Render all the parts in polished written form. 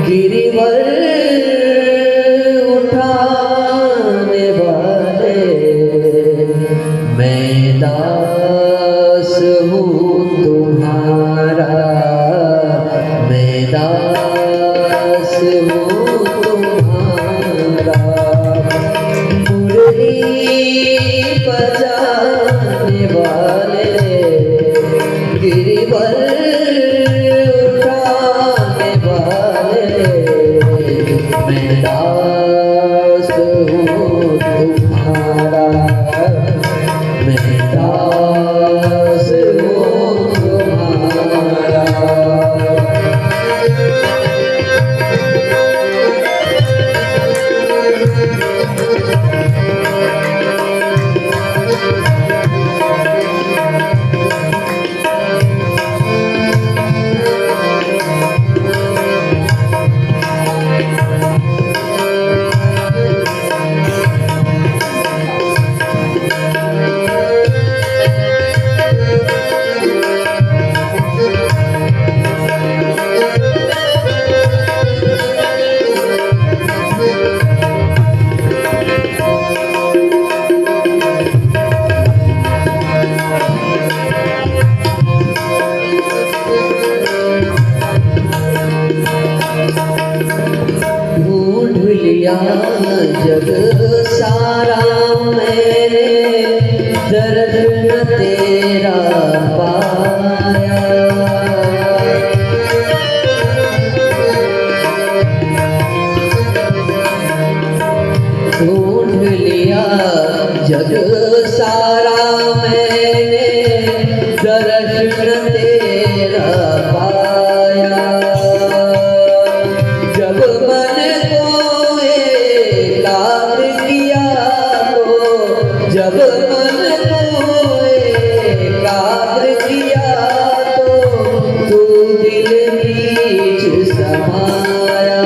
गिरिवर उठाने वाले मैं दास हूँ तुम्हारा, मैं दास हूँ तुम्हारा। मुरली बजाने वाले गिरिवर उठाने वाले मैं दास हूँ तुम्हारा, मैं दास हूँ तुम्हारा। ढूंढ लिया जग सारा मैंने, दर्द न तेरा पाया। ढूंढ लिया जग सारा मैंने, दर्द न तेरा पाया। जब मन को एकाग्र किया तो, जब मन को एकाग्र किया तो तू दिल बीच समाया।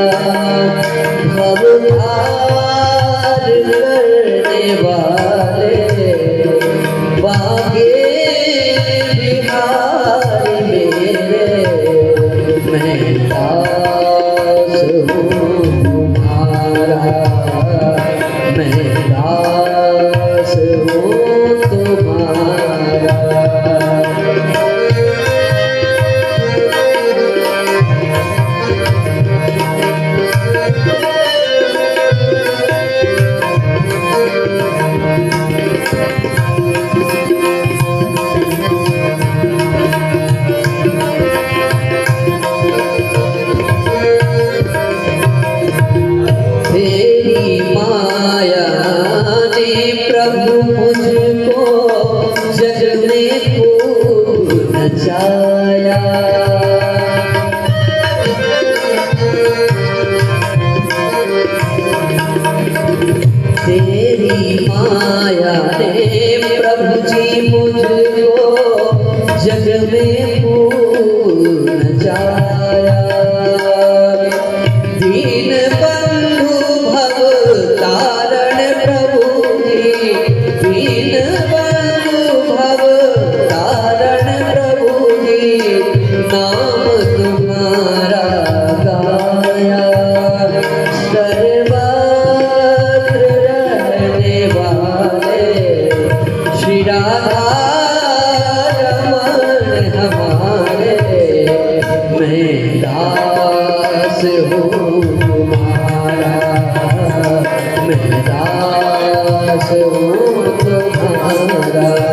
भवतार करने वाले बागे बिहारी मेरे, मैं दास हूँ तुम्हारा, मैं दास हूँ तुम्हारा। तेरी माया ने प्रभु मुझको जग में खूब नचाया। तेरी माया ने प्रभु जी मुझको जग में खूब नचाया। दीन बंधु भव तारण प्रभु जी, दीन बंधु भव तारण प्रभु जी, नाम तुम्हारा गाया। सर्वत्र रहने वाले श्री राधा रमण हमारे, मैं दास हूँ तुम्हारा, मैं दास हूँ तुम्हारा।